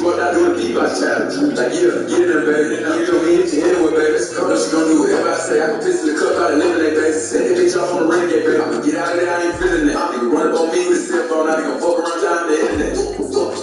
what I do to keep my challenge. Like, yeah, get in there, baby. You know me, hit you anyway, baby. Come on, she gon' do whatever I say. I can piss in the cup out of lemonade, baby. Send that bitch off on the renegade, baby. I'ma get out of there, I ain't feeling that. Nigga run up on me with a cell phone, now they gon' fuck around down the internet.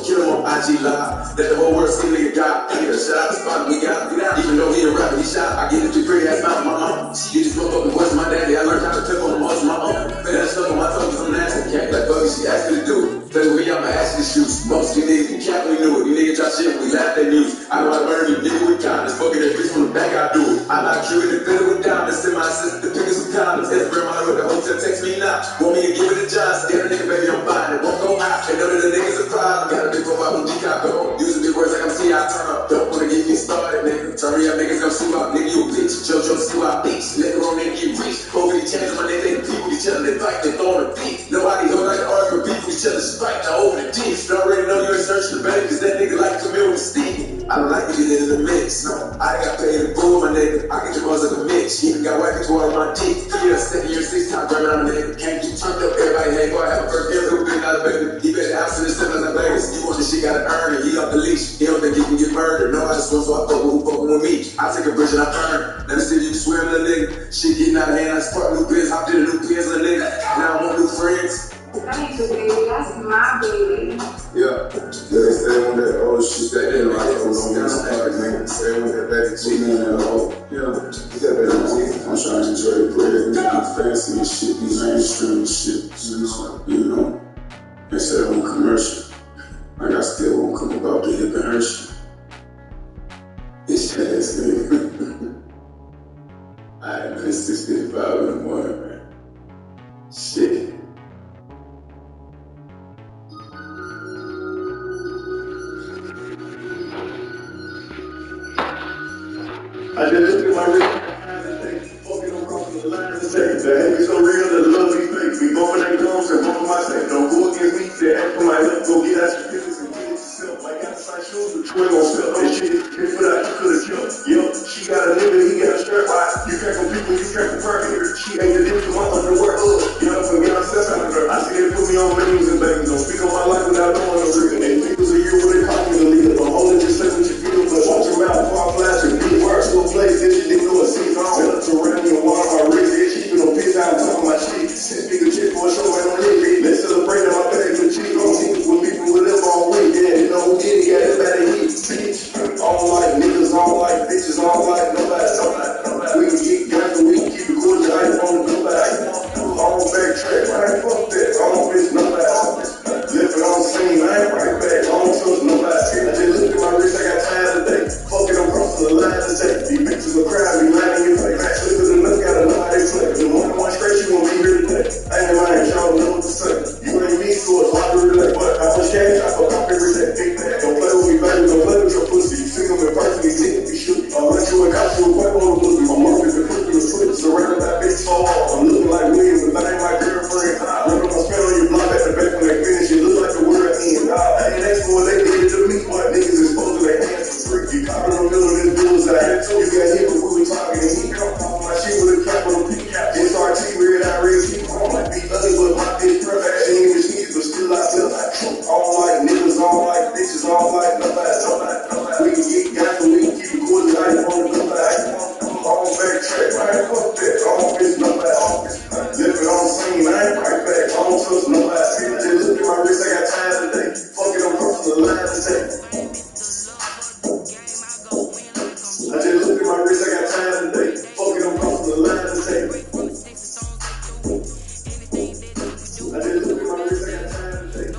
Kill him on IG Live. Let the whole world see nigga got. Nigga, shout out the spot we got. Even though he a rapper, he shot. I get it to pretty ass mouth, my mom. She just woke up and voice my daddy. I learned how to clip on the most of my own. Man, that stuff on my tongue cause I'm nasty. Can't like buggy, she asked me to do it. Play with me, I'ma ask you to shoot. Most of you niggas can cap, we knew it. You niggas drop shit, we laugh at news. I know I learned you nigga with kindness. Fucking that bitch from the back, I do it. I knock you in the fiddle with diamonds. Send my assistant to pick us some condoms. Every my with the hotel text me now. Want me to give it a job. Scare a nigga, baby, I'm buying it. Won't go out. They know that the niggas a problem. Got a big profile from Chicago. Using big words like I'm T.I. turn up. Don't wanna get me started, nigga. Turn me up, niggas gon' see why. Nigga, you a bitch. JoJo, see why I beat. Nigga on nigga, get rich. Over the channels, my nigga, they compete with each other. They fight, they throw on the beat. Nobody don't like to argue with beef with each other. Spike, now over the deep. You already know you ain't searching the baby, cause that nigga like to come in with Steve. I don't like to get into the mix, no. I got paid to bull, my nigga. I get your buzz like a mix. Even got white people on my dick. 3 years, 7 years, 6 times, grabbing on a nigga. Can't get turned up, everybody hang. Boy, I have a first year, little bit out of baby. He better have some in the Vegas. You want this shit, gotta earn it. He off the leash. He don't think he can get murdered. No, I just want so I fuck with who fucking with me. I take a bridge and I turn. Let me see if you can swim, little nigga. Shit getting out of hand. I spark new pins, hopped in a new pins, little nigga. Now I want new friends. Thank you, baby. That's my baby. Yeah, they say on that old shit that they like on that stack, man. Say on that baby G, man, that old. Yeah, that baby G. I'm trying to enjoy the bread, be fancy and shit, be mainstream and shit. You know, instead of on commercial, like I still won't come about the hip and her shit. It's ass nigga. Alright, man, it's 6:55 in the morning, man. Shit. I just look at my wrist, fucking on crossing the line and say, the hate is so real, the love be fake. We bumping their gums and bumping my safe. Don't go against me, they ask for my help. Go get out your business and get it yourself. Like got to sign shoes, but you ain't gon' sell that shit. If for that, you could've killed. Yo, she got a nigga, he got a strap. Why? You crack on people, you crack on here. She ain't the difference, my underwear up. You know, from get myself out of her. I see they put me on menus and things. Don't speak on my life without knowing the reason. And people's a year when they call me the leader. Don't hold it, just say what you feel, but watch your mouth before I flash it. To a place that you didn't know a seat on. Set up to around me and water my wrist. Yeah, she been on piss out on top of my shit. 6 figure chick for a show right on it. Let's celebrate that my bag with cheese on teams with people with them all week. Yeah, you know who did it, got everybody heat. Bitch, I don't like niggas, I don't like bitches, I don't like nobody. We can get gangster, we can keep it cool, I ain't on nobody. I don't backtrack, I ain't fuck that, I don't miss nobody. Left it on the scene, I ain't right back, I don't trust nobody. I just look at my wrist, I got time today. Fuck it, I'm crossing the line to say. These bitches will cry, be lying in your face. Slippers enough, gotta know how they play. The one straight, you won't be here today. I ain't lying, y'all know what to say. You ain't me, so it's hard to relate. But how much cash I fuck up every day? Don't play with me, baby, don't play with your pussy. You see them in person, you think you should. I'll let you in costume, quite on the pussy. My mark is the quick and slip. Surrounded by bitch fall. I'm looking like Williams, but that ain't my girlfriend. Remember my spell on your block at the back when they finish. You look like the word at the end. I ain't asked for what they did to me. What niggas is supposed to their hands for free. You caught in the middle of this bullseye. You got hit before we talking, and he come off my shit with a capital P. SRT, red eye, red C. I don't like be ugly, but my bitch perfect. She ain't even sneeze, but still I feel like I don't like niggas, I don't like bitches, I don't like nobody. We can get gangster, we can keep it cool, I ain't on nobody. I don't backtrack, I ain't fuck that, I don't miss nobody. Left it on the scene, I ain't right back, I don't trust nobody. I just look at my wrist, I got time today. Fuck it, I'm crossing the line today. I just look at my wrist, I got time today. Fuck it, I'm crossing the line today. I just look at my wrist, I got time today.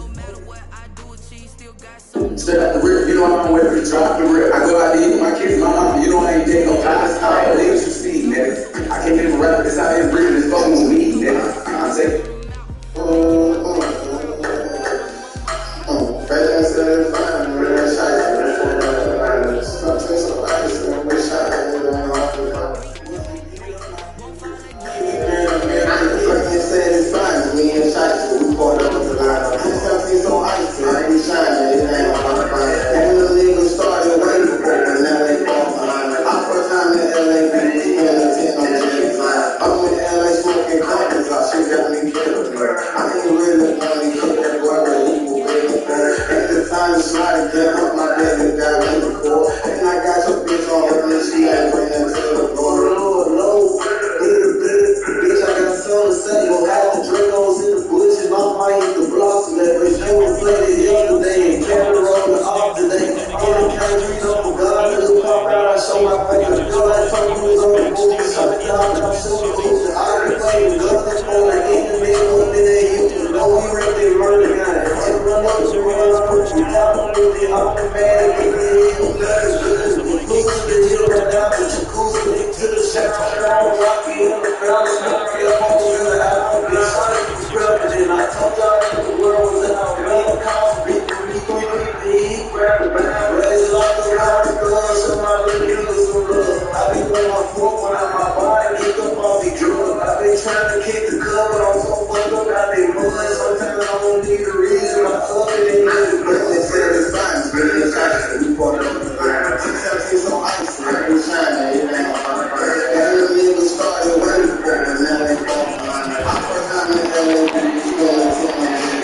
Straight out the rip, you know I'm waiting to drop the rip. I go out to eat with my kids, my mama, you know I ain't dating no guys. I ain't believe what you see, nigga. I can't even rap this out here breathing this fucking with me, nigga. I'm saying. Now they fall behind. Our first time in LA, might hit the block today, but they were played yesterday and carry rolled off today. On the country, no God, little pop out, I show my face. I feel like Tom Cruise on the movie, shut it down, now shoot the hoops. I already played the guns for like enemy, up in that you can know we ready to murder guy. Run up the run, I put you down, I'm the man, get the hill, nothing good. Lose the hill right now, the jacuzzi, to the shower, rocky in the ground, smoke, feel focus in the out, bitch, shot it, president. I told y'all that the world was out, man, cost, beat the he grabbed the bag, raised like the hot gun, so my little niggas some love. I be going forth when I'm my body, kick up all these drugs. I been trying to kick the club, but I'm so fucked up out they mud. Sometimes I don't need a reason, I fuck it ain't nothing but they say the signs, but it's actually we fucked up the ground. Sometimes it's so icy, I ain't shining, it ain't on my brain. And the niggas started waiting for me, now they falling on me. I first time in LA, we going to my niggas.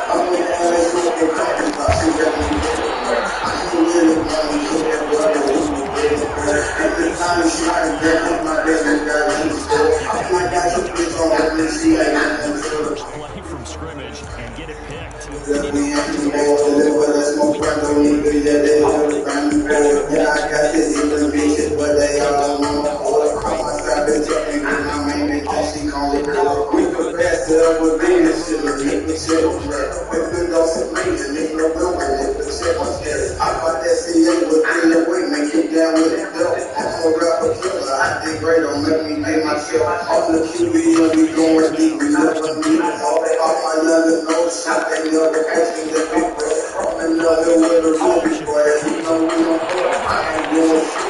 I'm in LA smoking coffee, but she got me getting right. I ain't really wanting to get brother, who be getting right. At the time, she like that, my baby got in the store. I'm like, got your bitch on open, she ain't nothing to the play from scrimmage and get it picked. that we ain't too old, but that's more front on me, yeah, they never find me forward. Yeah, I got this even bitches, but they all on my order. I'm outside, bitch, up and get my main bitch, and she call it cool. We could pass it up with Venus, shit, or hit the shit on track. If the dog's amazing, if no number, if the check was scared. I bought that CA with 3 away, make it down with it, though. I'm a rapper killer, I did great, don't make me pay myself. Off the QB, and we going deep, we never need it all. All my youngin' know shot, they never catching the big bro. I'm in love with a movie, boy, you know we don't fuck. I ain't doing shit.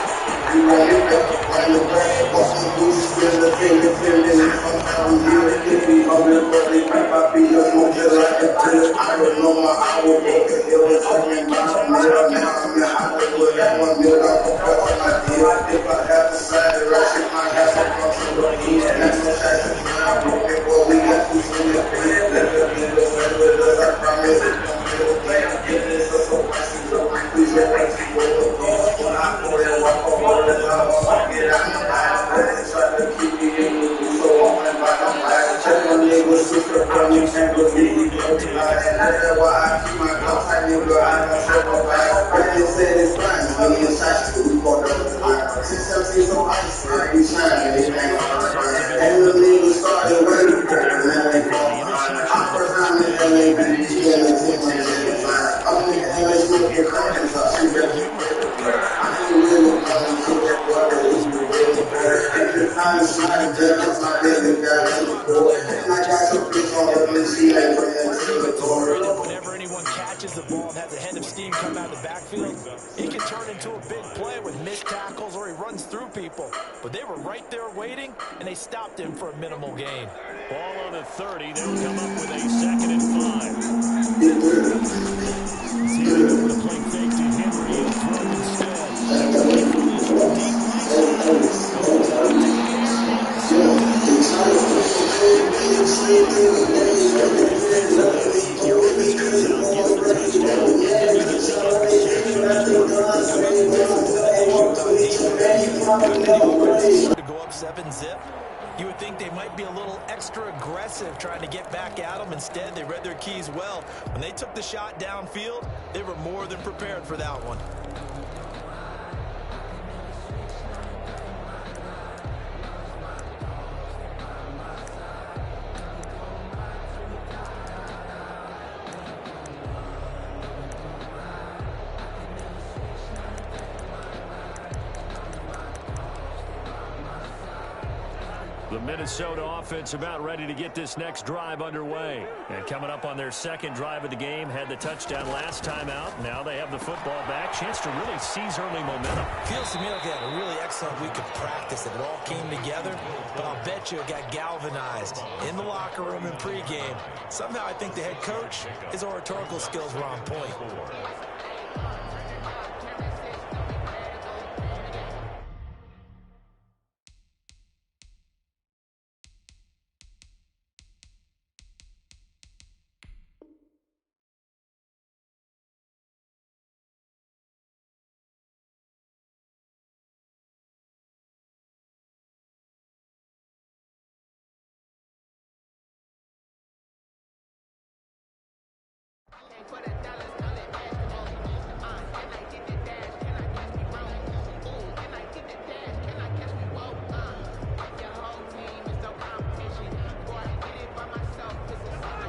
You want me back, bring it back. Bust some boots, spin the finger, sometimes we hear it. If we hungry, but they pipe, I be a smoke just like a pill. I don't know my hour, but the hill is talking about a mirror. Now I'm in Hollywood, that 1 million I'm professor my deal. If I have to slide it, I shit my ass up on to the end. That's no chance to me, I'm broken, boy, we got two in the bed. Let the nigga play with us, I promise it don't feel a thing. I'm getting this so pricey, so please don't wait to go to go. When I go there, walk over the top, I get out my mind. They try to keep me in the loop, so I'm like, I'm like, check my niggas, sister, from me, can't believe we go to life. And that's why I keep my gun tight, nigga, I don't trip my back. They said it's fine, me and Sashi, we fucked up the line. 617 so icy, every time, it ain't on my brain. And the niggas started waiting for me, now they falling on me. I first time in LA, baby, yeah, they take my niggas line. I'm in LA smoking coffee, so she got me getting right. I ain't really wanting to get brother, who be getting right. At the time, she like that, cause my baby got in the door. And I got some bitch on her, and she ain't bringing to the door. Whenever anyone catches the ball and has a head of steam come out of the backfield, it can turn into a big play with missed tackles or he runs through people. But they were right there waiting, and they stopped him for a minimal gain. Ball on the 30. They'll come up with a 2nd and 5. Handing over the play fake to Henry. He'll throw instead. From his own deep right to go up 7-zip. You would think they might be a little extra aggressive trying to get back at them. Instead, they read their keys well. When they took the shot downfield, they were more than prepared for that one. The Minnesota offense about ready to get this next drive underway. And coming up on their 2nd drive of the game, had the touchdown last time out. Now they have the football back. Chance to really seize early momentum. Feels to me like they had a really excellent week of practice. It all came together, but I'll bet you it got galvanized in the locker room in pregame. Somehow I think the head coach, his oratorical skills were on point.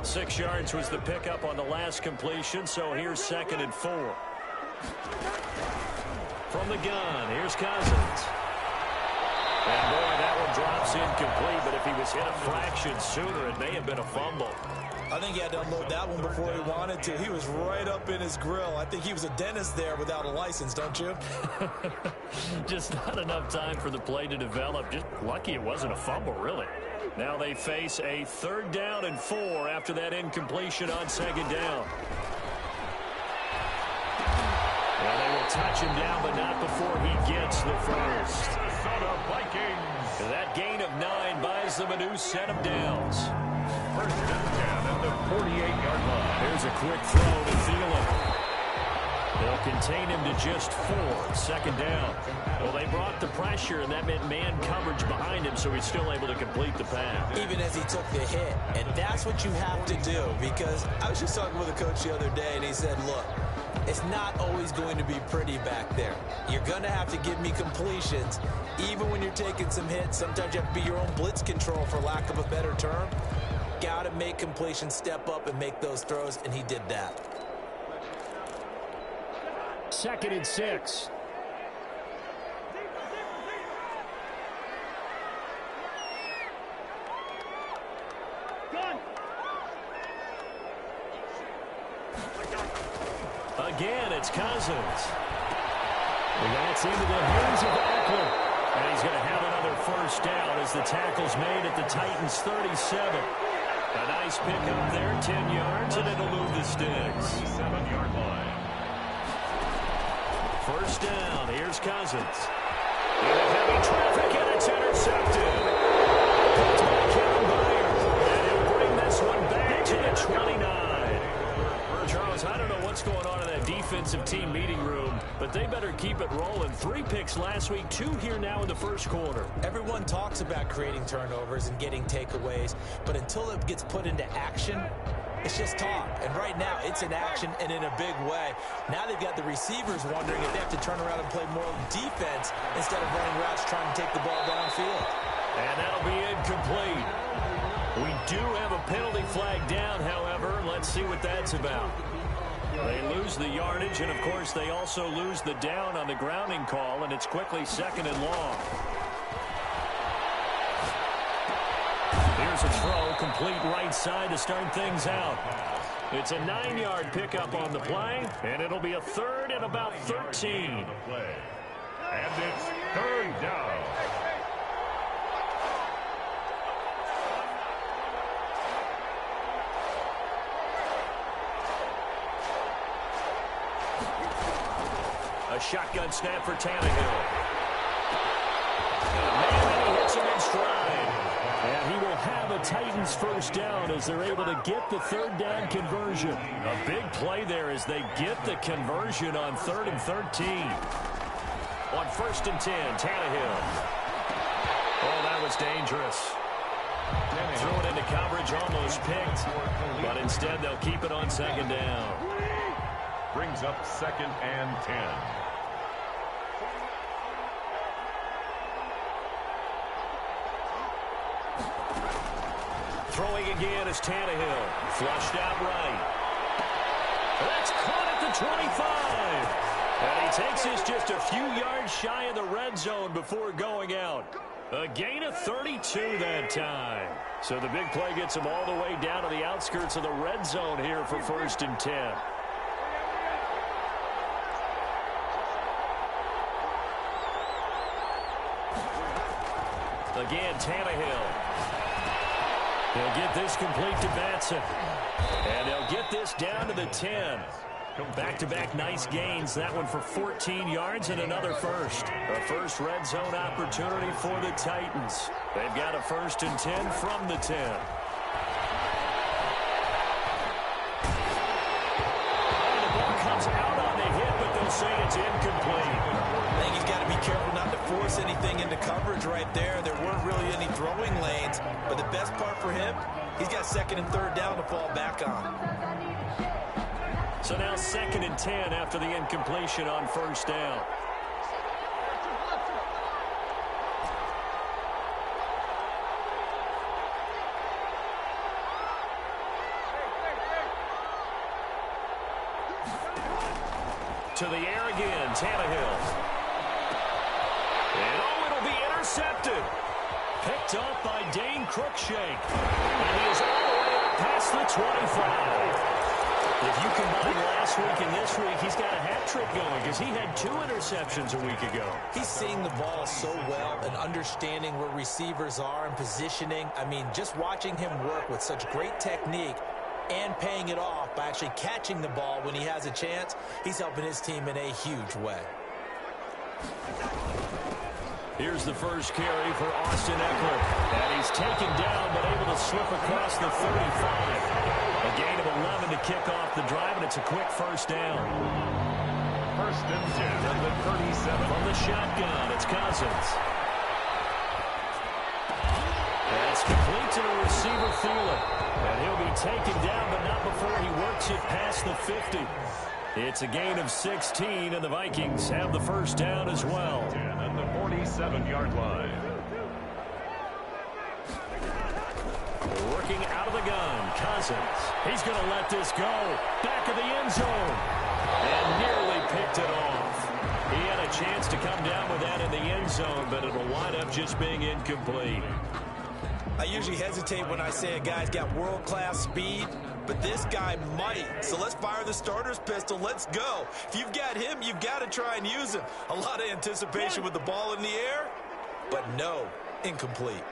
Six yards was the pickup on the last completion, so here's 2nd and 4. From the gun, here's Cousins. And boy, that one drops incomplete, but if he was hit a fraction sooner, it may have been a fumble. I think he had to unload that one before he wanted to. He was right up in his grill. I think he was a dentist there without a license, don't you? Just not enough time for the play to develop. Just lucky it wasn't a fumble, really. Now they face a 3rd down and 4 after that incompletion on 2nd down. Well, they will touch him down, but not before he gets the first. Minnesota Vikings. That gain of 9 buys them a new set of downs. 1st and 10 at the 48-yard line. Here's a quick throw to Thielen. They'll contain him to just 4. 2nd down. Well, they brought the pressure, and that meant man coverage behind him, so he's still able to complete the pass. Even as he took the hit. And that's what you have to do, because I was just talking with a coach the other day, and he said, look, it's not always going to be pretty back there. You're going to have to give me completions. Even when you're taking some hits, sometimes you have to be your own blitz control, for lack of a better term. Got to make completions, step up, and make those throws, and he did that. 2nd and 6. Again, it's Cousins. That's into the hands of Eckler. And he's going to have another 1st down as the tackle's made at the Titans' 37. A nice pickup there, 10 yards, and it'll move the sticks. 7-yard line. 1st down, here's Cousins. Into heavy traffic, and it's intercepted. Picked by Kevin Byard. And he'll bring this one back to the 29. Charles, I don't know what's going on in that defensive team meeting room, but they better keep it rolling. 3 picks last week, 2 here now in the 1st quarter. Everyone talks about creating turnovers and getting takeaways, but until it gets put into action, it's just talk. And right now, it's in action and in a big way. Now they've got the receivers wondering if they have to turn around and play more defense instead of running routes trying to take the ball downfield. And that'll be incomplete. We do have a penalty flag down, however. Let's see what that's about. They lose the yardage, and, of course, they also lose the down on the grounding call, and it's quickly 2nd and long. Here's a throw, complete right side to start things out. It's a 9-yard pickup on the play, and it'll be a 3rd and about 13. And it's 3rd down. A shotgun snap for Tannehill. And he hits him in stride. And he will have a Titans 1st down as they're able to get the 3rd down conversion. A big play there as they get the conversion on 3rd and 13. On 1st and 10, Tannehill. Oh, that was dangerous. Threw it into coverage, almost picked. But instead, they'll keep it on 2nd down. Brings up 2nd and 10. Throwing again is Tannehill. Flushed out right. That's caught at the 25. And he takes us just a few yards shy of the red zone before going out. A gain of 32 that time. So the big play gets him all the way down to the outskirts of the red zone here for 1st and 10. Again, Tannehill. He'll get this complete to Batson. And they'll get this down to the 10. Back-to-back nice gains. That one for 14 yards and another 1st. A 1st red zone opportunity for the Titans. They've got a 1st and 10 from the 10. And the ball comes out on the hit, but they'll say it's incomplete. I think he's got to be careful not to force anything into coverage right there. There weren't really any throwing lanes, but the best part for him, he's got 2nd and 3rd down to fall back on. So now 2nd and 10 after the incompletion on first down. To the air again, Tannehill. And it'll be intercepted. Picked up by Dane Cruikshank. And he is all the way up past the 25. If you combine last week and this week, he's got a hat trick going because he had 2 interceptions a week ago. He's seeing the ball so well and understanding where receivers are and positioning. I mean, just watching him work with such great technique and paying it off by actually catching the ball when he has a chance, he's helping his team in a huge way. Here's the first carry for Austin Eckler. And he's taken down but able to slip across the 35. A gain of 11 to kick off the drive, and it's a quick first down. 1st and 10 at the 37. From the shotgun, it's Cousins. That's complete to the receiver, Thielen. And he'll be taken down, but not before he works it past the 50. It's a gain of 16, and the Vikings have the first down as well. 10 at the 47-yard line. Working out of the gun, Cousins. He's going to let this go. Back of the end zone. And nearly picked it off. He had a chance to come down with that in the end zone, but it'll wind up just being incomplete. I usually hesitate when I say a guy's got world-class speed, but this guy might. So let's fire the starter's pistol. Let's go. If you've got him, you've got to try and use him. A lot of anticipation with the ball in the air, but no, incomplete.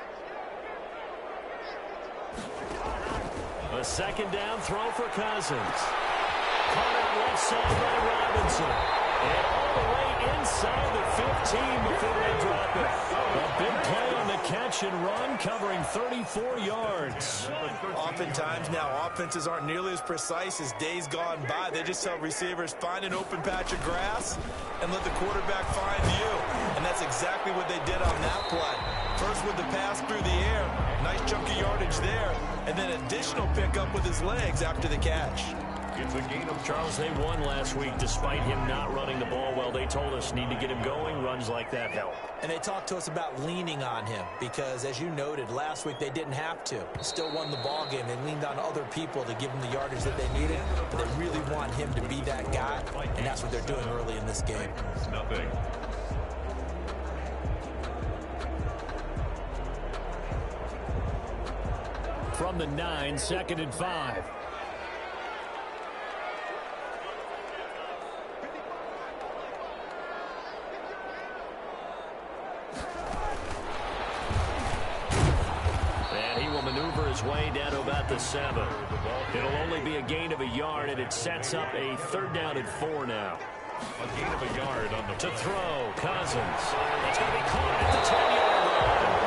A 2nd down throw for Cousins. Caught out left side by Robinson. And all the way inside the 15 before they drop it. A big play on the catch and run, covering 34 yards. Oftentimes now, offenses aren't nearly as precise as days gone by. They just tell receivers, find an open patch of grass and let the quarterback find you. And that's exactly what they did on that play. First with the pass through the air, nice chunk of yardage there, and then additional pickup with his legs after the catch. It's a gain of Charles, they won last week despite him not running the ball well. They told us need to get him going. Runs like that help. And they talked to us about leaning on him because, as you noted, last week they didn't have to. Still won the ball game. They leaned on other people to give them the yardage that they needed, but they really want him to be that guy, and that's what they're doing early in this game. nothing. From the 9, 2nd and 5. And he will maneuver his way down to about the 7. It'll only be a gain of a yard, and it sets up a 3rd down and 4 now. A gain of a yard on the to throw. Cousins. It's going to be caught at the 10-yard line.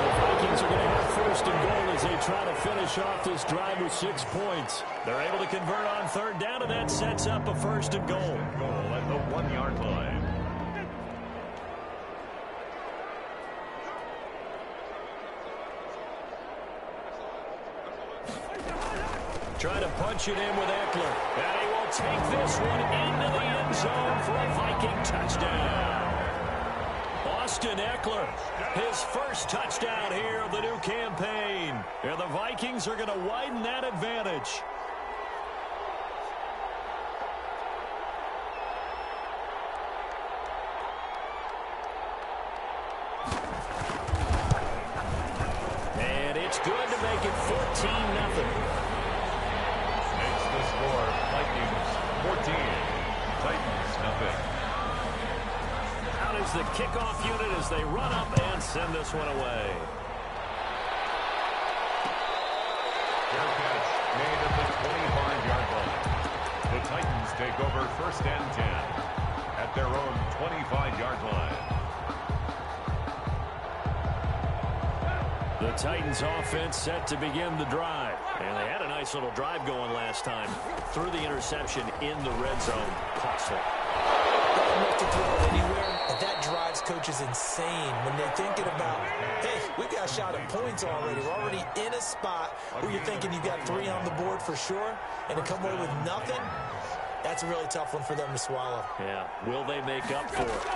The Vikings are going to have 1st and goal as they try to finish off this drive with 6 points. They're able to convert on 3rd down, and that sets up a 1st and goal. Goal at the 1-yard line. Trying to punch it in with Eckler. And he will take this one into the end zone for a Viking touchdown. Austin Eckler, his 1st touchdown here of the new campaign. And the Vikings are going to widen that advantage. And it's good to make it 14-0. The score, Vikings 14, Titans nothing. Out is the kickoff unit as they run up and send this one away. Fair catch made at the 25-yard line. The Titans take over 1st and 10 at their own 25-yard line. The Titans offense set to begin the drive. And they had a nice little drive going last time. Threw the interception in the red zone. Costly. enough to throw anywhere, and that drives coaches insane when they're thinking about, hey, we've got a shot at points already. We're already in a spot where you're thinking you've got 3 on the board for sure, and to come away with nothing, that's a really tough one for them to swallow. Yeah, will they make up for it?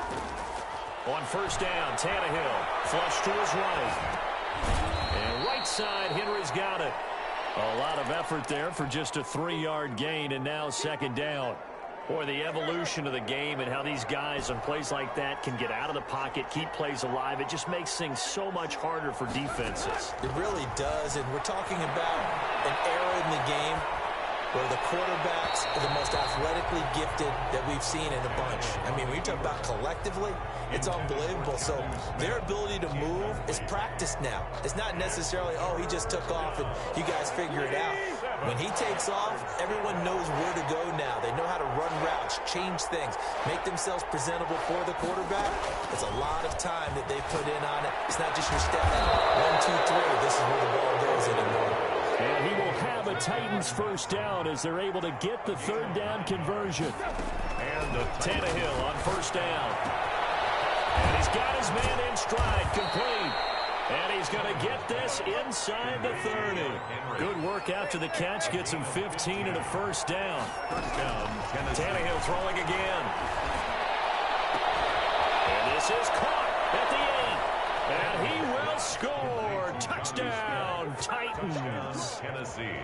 On first down, Tannehill, flush to his right. And right side, Henry's got it. A lot of effort there for just a 3-yard gain, and now second down. Boy, the evolution of the game and how these guys on plays like that can get out of the pocket, keep plays alive, it just makes things so much harder for defenses. It really does, and we're talking about an era in the game where the quarterbacks are the most athletically gifted that we've seen in a bunch. I mean, when you talk about collectively, it's unbelievable. So their ability to move is practiced now. It's not necessarily, oh, he just took off and you guys figure it out. When he takes off, everyone knows where to go now. They know how to run routes, change things, make themselves presentable for the quarterback. It's a lot of time that they put in on it. It's not just your step 1, 2, 3. This is where the ball goes anymore. And he will have a Titans first down as they're able to get the third down conversion. And Tannehill on first down. And he's got his man in stride, complete. And he's going to get this inside the 30. Good work after the catch. Gets him 15 and a first down. Tannehill throwing again. And this is caught at the 8. And he will score. Touchdown, Titans.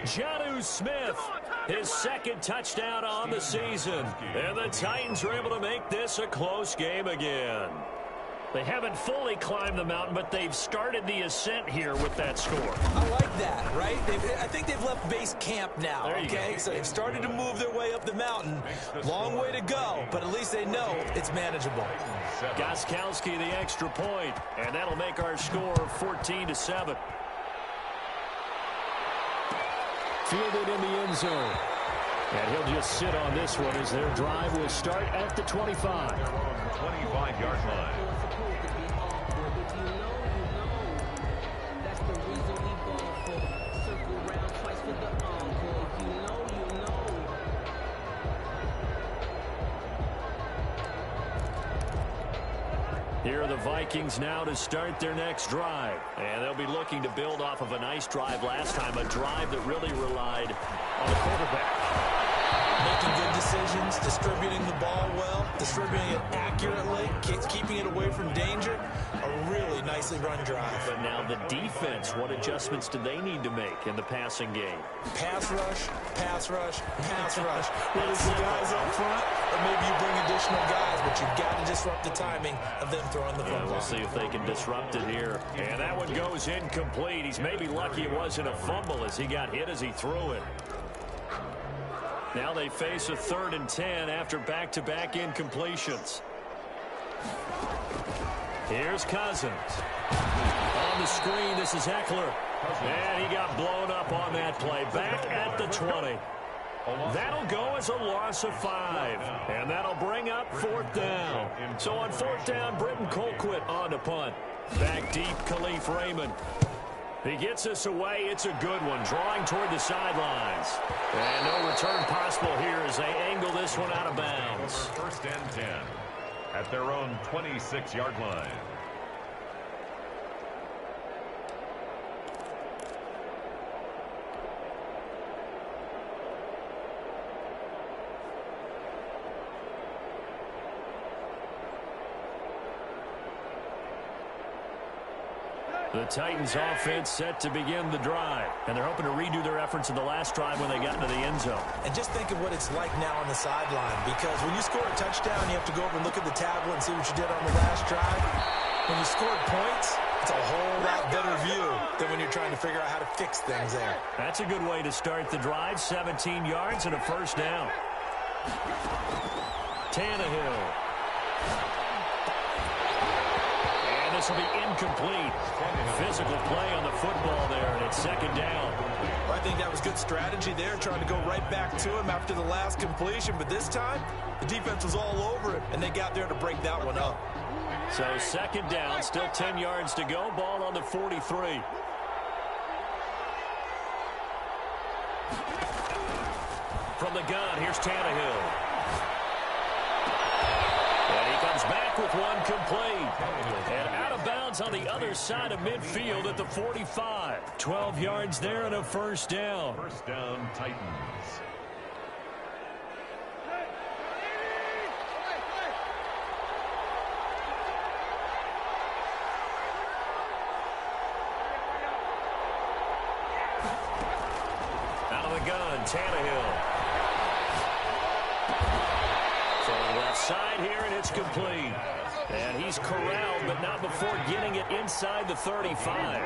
Jonnu Smith, his second touchdown on the season. And the Titans are able to make this a close game again. They haven't fully climbed the mountain, but they've started the ascent here with that score. I like that, right? I think they've left base camp now, okay? So they've started to move their way up the mountain. Long way to go, but at least they know it's manageable. Gostkowski the extra point, and that'll make our score 14-7. Fielded in the end zone. And he'll just sit on this one as their drive will start at the 25. 25-yard line. Here are the Vikings now to start their next drive. And they'll be looking to build off of a nice drive last time, a drive that really relied on the quarterback. Making good decisions, distributing the ball well, distributing it accurately, keeping it away from danger. A really nicely run drive. But now the defense, what adjustments do they need to make in the passing game? Pass rush, pass rush, pass rush. Whether it's the guys up front or maybe you bring additional guys, but you've got to disrupt the timing of them throwing the football. We'll see if they can disrupt it here. And that one goes incomplete. He's maybe lucky it wasn't a fumble as he got hit as he threw it. Now they face a 3rd and 10 after back-to-back incompletions. Here's Cousins. On the screen, this is Eckler. And he got blown up on that play. Back at the 20. That'll go as a loss of 5. And that'll bring up 4th down. So on 4th down, Britton Colquitt on to punt. Back deep, Khalif Raymond. He gets us away. It's a good one. Drawing toward the sidelines. And no return possible here as they angle this one out of bounds. First and 10 at their own 26-yard line. The Titans offense set to begin the drive. And they're hoping to redo their efforts in the last drive when they got into the end zone. And just think of what it's like now on the sideline. Because when you score a touchdown, you have to go over and look at the tablet and see what you did on the last drive. When you scored points, it's a whole lot better view than when you're trying to figure out how to fix things there. That's a good way to start the drive. 17 yards and a first down. Tannehill. This will be incomplete. Physical play on the football there, and it's second down. Well, I think that was good strategy there, trying to go right back to him after the last completion. But this time, the defense was all over it, and they got there to break that one up. So second down, still 10 yards to go. Ball on the 43. From the gun, here's Tannehill. comes back with one complete. And out of bounds on the other side of midfield at the 45. 12 yards there and a first down. First down, Titans. Out of the gun, Tannehill. So left side here, and it's complete. And he's corralled, but not before getting it inside the 35.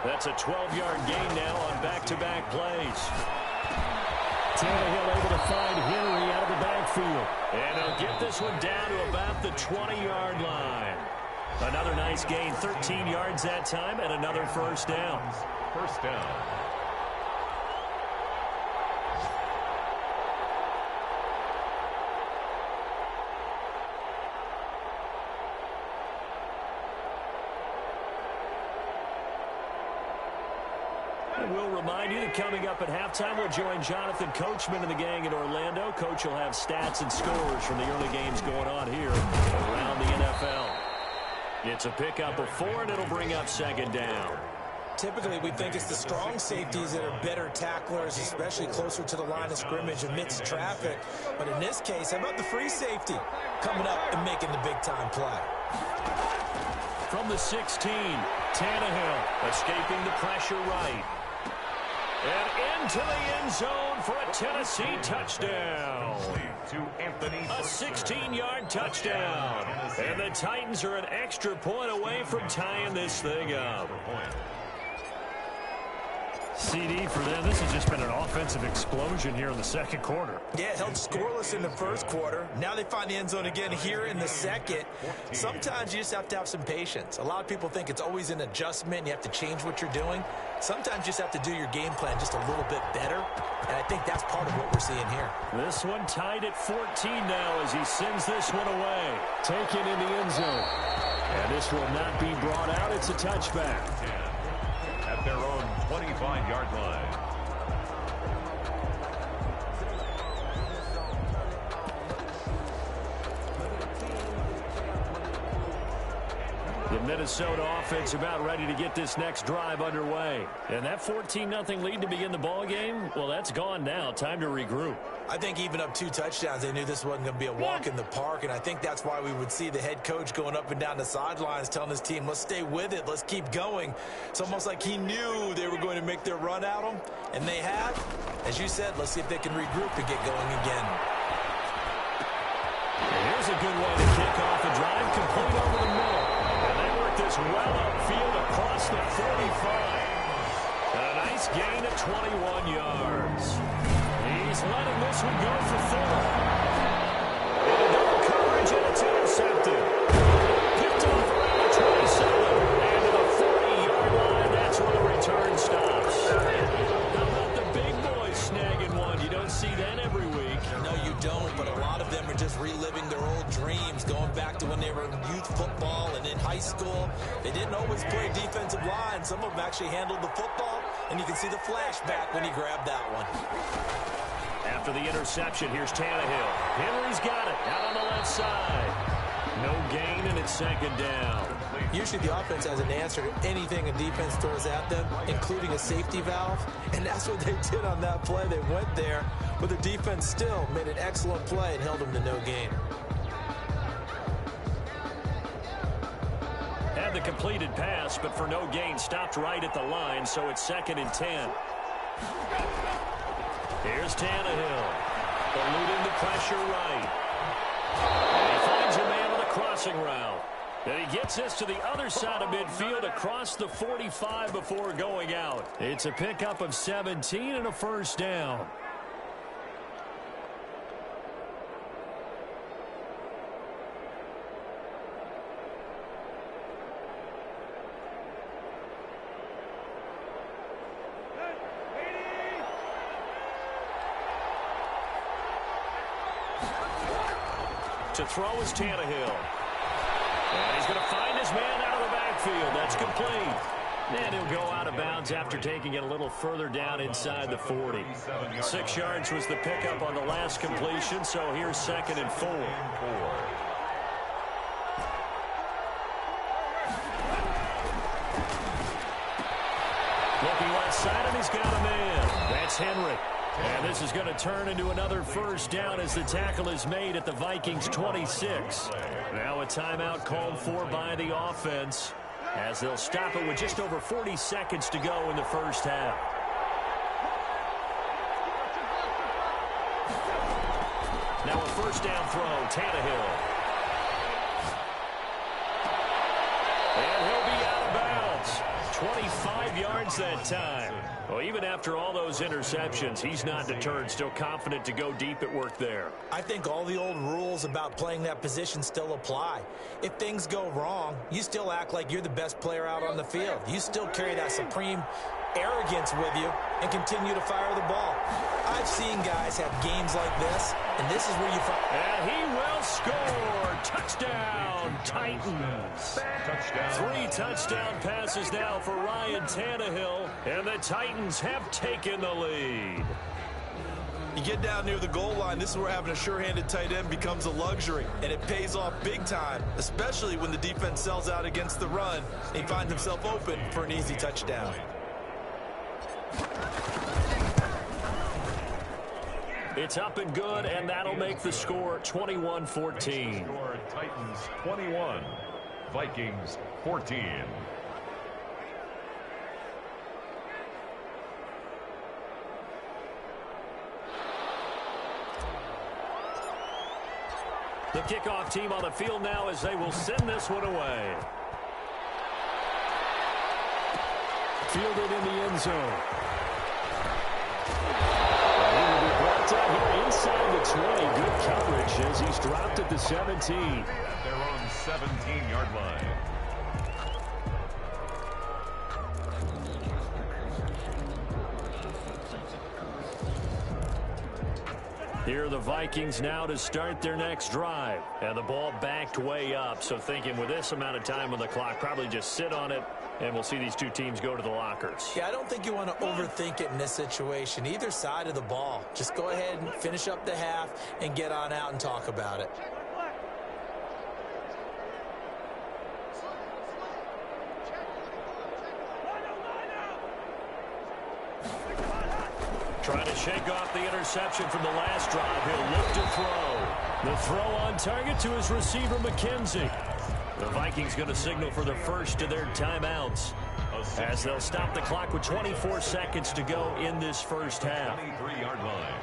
That's a 12-yard gain now on back-to-back plays. Tannehill able to find Henry out of the backfield. And he'll get this one down to about the 20-yard line. Another nice gain, 13 yards that time, and another first down. First down. We'll remind you that coming up at halftime, we'll join Jonathan Coachman and the gang in Orlando. Coach will have stats and scores from the early games going on here around the NFL. It's a pickup of 4, and it'll bring up second down. Typically, we think it's the strong safeties that are better tacklers, especially closer to the line of scrimmage amidst traffic. But in this case, how about the free safety coming up and making the big-time play? From the 16, Tannehill escaping the pressure right. And into the end zone for a Tennessee touchdown. A 16-yard touchdown. And the Titans are an extra point away from tying this thing up. CD for them. This has just been an offensive explosion here in the second quarter. Yeah, held scoreless in the first quarter. Now they find the end zone again here in the second. Sometimes you just have to have some patience. A lot of people think it's always an adjustment. You have to change what you're doing. Sometimes you just have to do your game plan just a little bit better. And I think that's part of what we're seeing here. This one tied at 14 now as he sends this one away. Taken in the end zone. And this will not be brought out. It's a touchback. At their own 25-yard line. The Minnesota offense about ready to get this next drive underway. And that 14-0 lead to begin the ball game, well, that's gone now. Time to regroup. I think even up 2 touchdowns, they knew this wasn't going to be a walk in the park, and I think that's why we would see the head coach going up and down the sidelines telling his team, let's stay with it, let's keep going. It's almost like he knew they were going to make their run at him, and they have. As you said, let's see if they can regroup and get going again. And here's a good way to kick off a drive, complete over the middle. And they work this well upfield across the 45. And a nice gain of 21 yards. He's letting this one go for 4. And no coverage, and it's intercepted. Picked off around the 27. And to the 40-yard line, that's where the return stops. How about the big boys snagging one? You don't see that every week. No, you don't, but a lot of them are just reliving their old dreams, going back to when they were in youth football and in high school. They didn't always play defensive line. Some of them actually handled the football, and you can see the flashback when he grabbed that one. After the interception, here's Tannehill. Henry's got it out on the left side. No gain, and it's second down. Usually the offense has an answer to anything a defense throws at them, including a safety valve, and that's what they did on that play. They went there, but the defense still made an excellent play and held them to no gain. Had the completed pass, but for no gain, stopped right at the line, so it's 2nd and 10. Here's Tannehill, eluding the pressure right. And he finds a man on the crossing route. And he gets this to the other side of midfield across the 45 before going out. It's a pickup of 17 and a first down. To throw is Tannehill. And he's going to find his man out of the backfield. That's complete. And he'll go out of bounds after taking it a little further down inside the 40. 6 yards was the pickup on the last completion, so here's 2nd and 4. has got a man. That's Henry. And this is going to turn into another first down as the tackle is made at the Vikings 26. Now a timeout called for by the offense as they'll stop it with just over 40 seconds to go in the first half. Now a first down throw, Tannehill. And he'll be out of bounds. 25 yards that time. Well, even after all those interceptions, he's not deterred, still confident to go deep at work there. I think all the old rules about playing that position still apply. If things go wrong, you still act like you're the best player out on the field. You still carry that supreme arrogance with you and continue to fire the ball. I've seen guys have games like this, and this is where you find... And he will score! Touchdown, Titans! Touchdown. 3 touchdown passes now for Ryan Tannehill, and the Titans have taken the lead. You get down near the goal line, this is where having a sure-handed tight end becomes a luxury, and it pays off big time, especially when the defense sells out against the run and he finds himself open for an easy touchdown. It's up and good, and that'll make the score 21-14. Score Titans 21, Vikings 14. The kickoff team on the field now as they will send this one away. Fielded in the end zone. Down here inside the 20. Good coverage as he's dropped at the 17. At their own 17-yard line. Here are the Vikings now to start their next drive. And the ball backed way up. So thinking with this amount of time on the clock, probably just sit on it. And we'll see these two teams go to the lockers. Yeah, I don't think you want to overthink it in this situation. Either side of the ball. Just go ahead and finish up the half and get on out and talk about it. Trying to shake off the interception from the last drive. He'll look to throw. The throw on target to his receiver, McKenzie. The Vikings going to signal for the first of their timeouts as they'll stop the clock with 24 seconds to go in this first half. 23-yard line.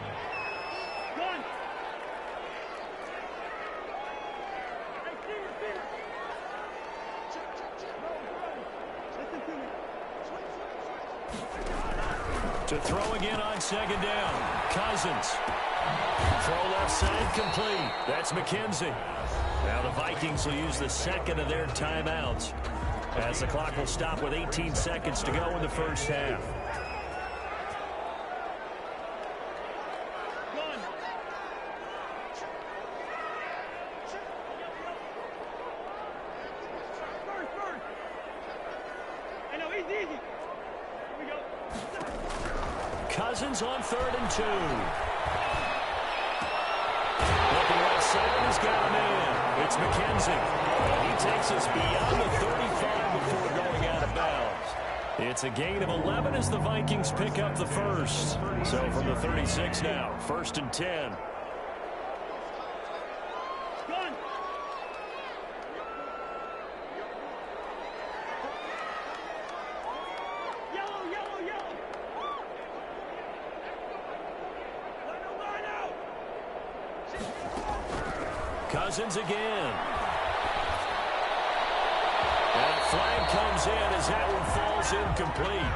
To throw again on second down. Cousins. Throw left side complete. That's McKenzie. Now the Vikings will use the second of their timeouts as the clock will stop with 18 seconds to go in the first half. Cousins on 3rd and 2. Looking right side, he's got him in. It's McKenzie. He takes us beyond the 35 before going out of bounds. It's a gain of 11 as the Vikings pick up the first. So from the 36 now, 1st and 10. Cousins again. And a flag comes in as that one falls incomplete.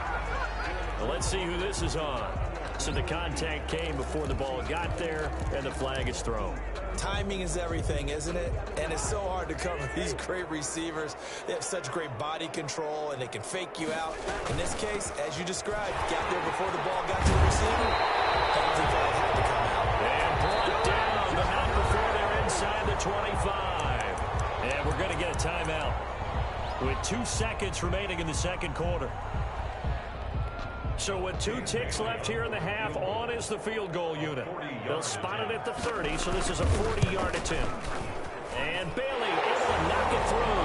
Well, let's see who this is on. So the contact came before the ball got there, and the flag is thrown. Timing is everything, isn't it? And it's so hard to cover these great receivers. They have such great body control, and they can fake you out. In this case, as you described, got there before the ball got to the receiver. Penalty flag had to come out. And brought down, but not before they're inside the 25. And we're going to get a timeout with 2 seconds remaining in the second quarter. So with 2 ticks left here in the half, on is the field goal unit. They'll spot it at the 30, so this is a 40-yard attempt. And Bailey able to knock it through.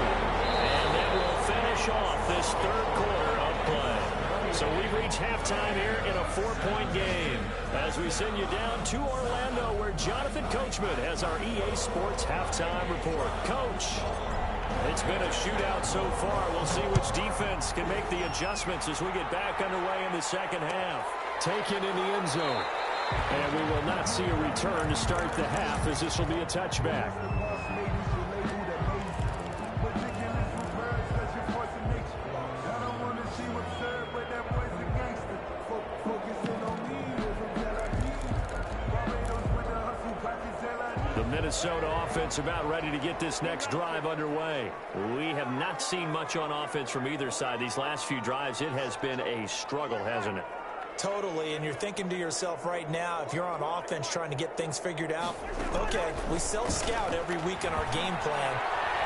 And that will finish off this third quarter of play. So we've reached halftime here in a 4-point game as we send you down to Orlando where Jonathan Coachman has our EA Sports halftime report. Coach, it's been a shootout so far. We'll see which defense can make the adjustments as we get back underway in the second half. Taken in the end zone. And we will not see a return to start the half as this will be a touchback. The Minnesota offense about ready to get this next drive underway. We have not seen much on offense from either side. These last few drives, it has been a struggle, hasn't it? Totally, and you're thinking to yourself right now, if you're on offense trying to get things figured out, okay, we self-scout every week in our game plan.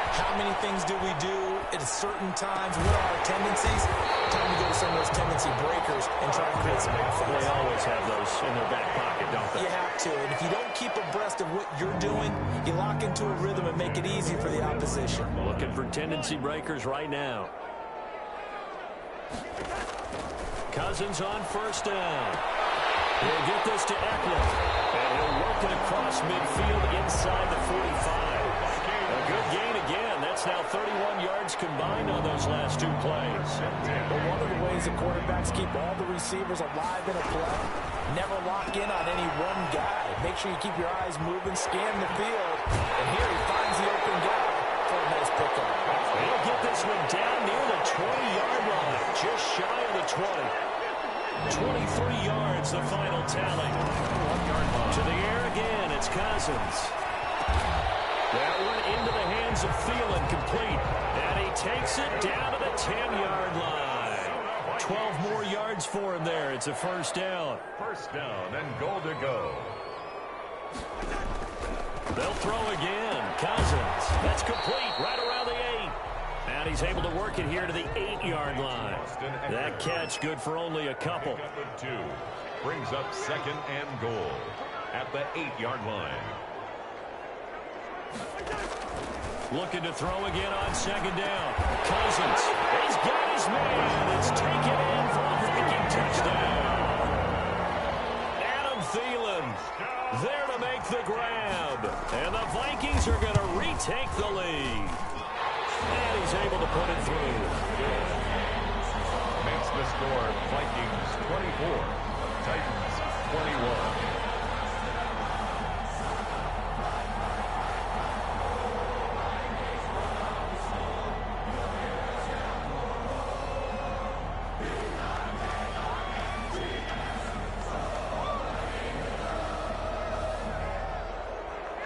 How many things do we do at certain times? What are our tendencies? Time to go to some of those tendency breakers and try and create some offense. They always have those in their back pocket, don't they? You have to, and if you don't keep abreast of what you're doing, you lock into a rhythm and make it easy for the opposition. Looking for tendency breakers right now. Cousins on first down. He'll get this to Eckler. And he'll work it across midfield inside the 45. A good gain again. That's now 31 yards combined on those last two plays. But one of the ways the quarterbacks keep all the receivers alive in a play, never lock in on any one guy. Make sure you keep your eyes moving, scan the field. And here he finds the open guy for a nice pickup. He'll get this one down near the 20-yard line, just shy of the 20. 23 yards, the final tally. 1 yard line. To the air again, it's Cousins. That one into the hands of Thielen, complete. And he takes it down to the 10-yard line. 12 more yards for him there. It's a first down. First down and goal to go. They'll throw again. Cousins. That's complete right around the 8. And he's able to work it here to the 8-yard line. That catch good for only a couple. Two brings up second and goal at the 8-yard line. Looking to throw again on second down. Cousins. He's got his man. It's taken in for a Viking touchdown. Adam Thielen there to make the grab. And the Vikings are going to retake the lead. And he's able to put it through. Makes the score Vikings 24, Titans 21.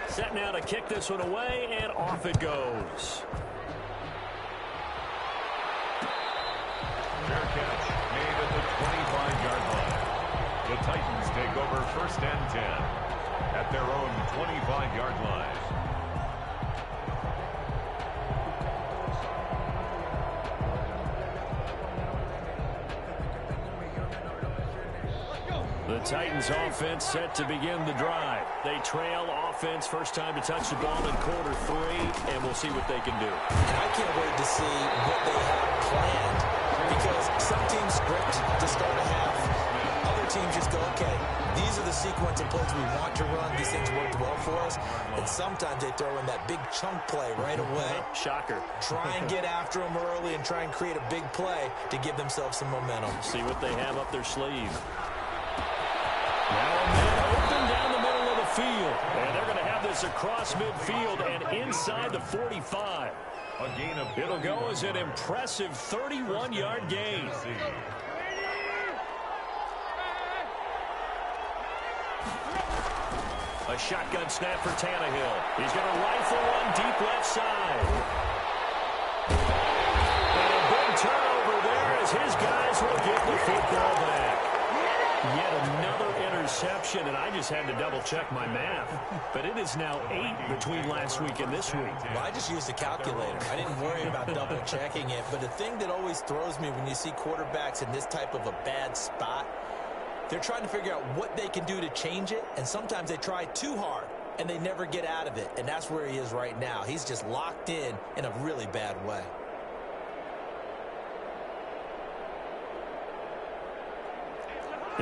Set now to kick this one away, and off it goes. Fair catch made at the 25-yard line. The Titans take over first and 10 at their own 25-yard line. The Titans offense set to begin the drive. They trail offense, first time to touch the ball in quarter 3, and we'll see what they can do. And I can't wait to see what they have planned, because some teams script to start a half. Other teams just go, okay, these are the sequence of plays we want to run. These things worked well for us. And sometimes they throw in that big chunk play right away. Shocker. Try and get after them early and try and create a big play to give themselves some momentum. See what they have up their sleeve. Now a man open down the middle of the field. And they're going to have this across midfield and inside the 45. A gain of It'll go as an impressive 31-yard gain. A shotgun snap for Tannehill. He's going to rifle one deep left side. And a big turnover there as his guys will get the football back. Yet another interception, and I just had to double-check my math. But it is now 8 between last week and this week. Well, I just used a calculator. I didn't worry about double-checking it. But the thing that always throws me when you see quarterbacks in this type of a bad spot, they're trying to figure out what they can do to change it, and sometimes they try too hard, and they never get out of it. And that's where he is right now. He's just locked in a really bad way.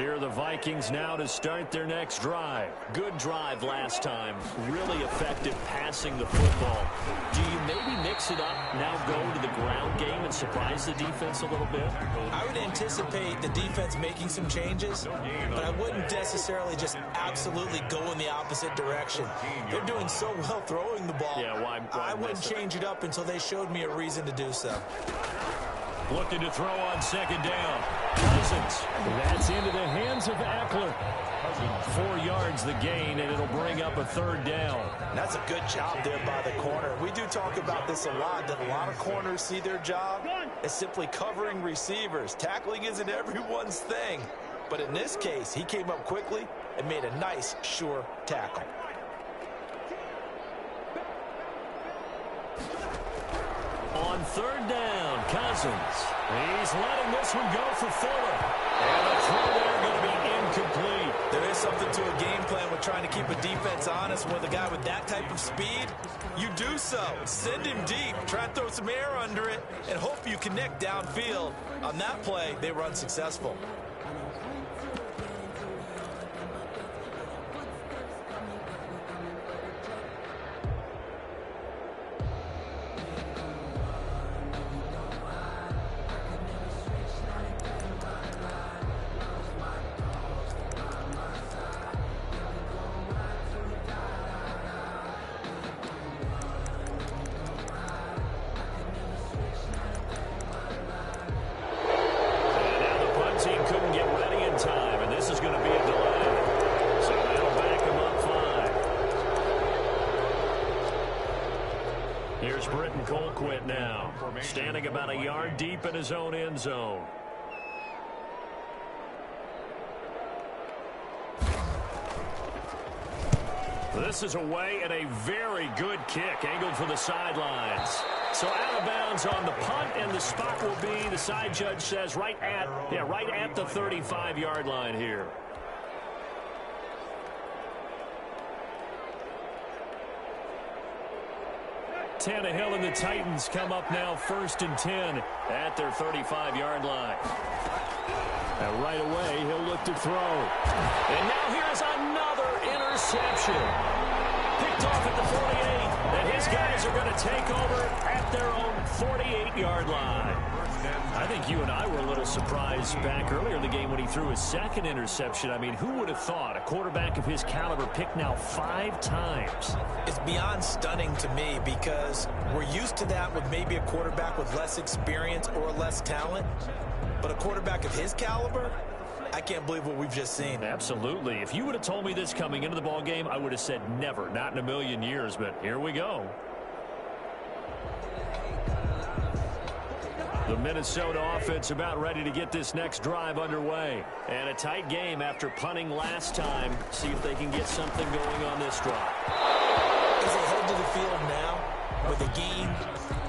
Here are the Vikings now to start their next drive. Good drive last time. Really effective passing the football. Do you maybe mix it up, now go to the ground game and surprise the defense a little bit? I would anticipate the defense making some changes, but I wouldn't necessarily just absolutely go in the opposite direction. They're doing so well throwing the ball. Yeah, why I wouldn't change it up until they showed me a reason to do so. Looking to throw on second down. Cousins. That's into the hands of Eckler. 4 yards the gain, and it'll bring up a third down. That's a good job there by the corner. We do talk about this a lot, that a lot of corners see their job as simply covering receivers. Tackling isn't everyone's thing. But in this case, he came up quickly and made a nice, sure tackle. On third down, Cousins. He's letting this one go for Fuller. And the throw there going to be incomplete. There is something to a game plan with trying to keep a defense honest. With a guy with that type of speed, you do so. Send him deep. Try and throw some air under it and hope you connect downfield. On that play, they were unsuccessful. Standing about a yard deep in his own end zone. This is away and a very good kick angled for the sidelines. So out of bounds on the punt, and the spot will be, the side judge says, right at the 35-yard line here. Tannehill and the Titans come up now 1st and 10 at their 35-yard line. And right away, he'll look to throw. And now here's another interception. Picked off at the 48, and his guys are going to take over at their own 48-yard line. I think you and I were a little surprised back earlier in the game when he threw his second interception. I mean, who would have thought a quarterback of his caliber picked now 5 times? It's beyond stunning to me because we're used to that with maybe a quarterback with less experience or less talent. But a quarterback of his caliber, I can't believe what we've just seen. Absolutely. If you would have told me this coming into the ball game, I would have said never, not in a million years. But here we go. The Minnesota offense about ready to get this next drive underway. And a tight game after punting last time. See if they can get something going on this drive. As they head to the field now, with a game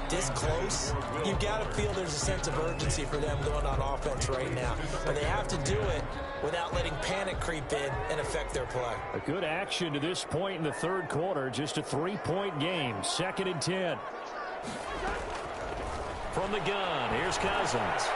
this close, you've got to feel there's a sense of urgency for them going on offense right now. But they have to do it without letting panic creep in and affect their play. A good action to this point in the third quarter. Just a 3-point game. 2nd and 10. From the gun, here's Cousins.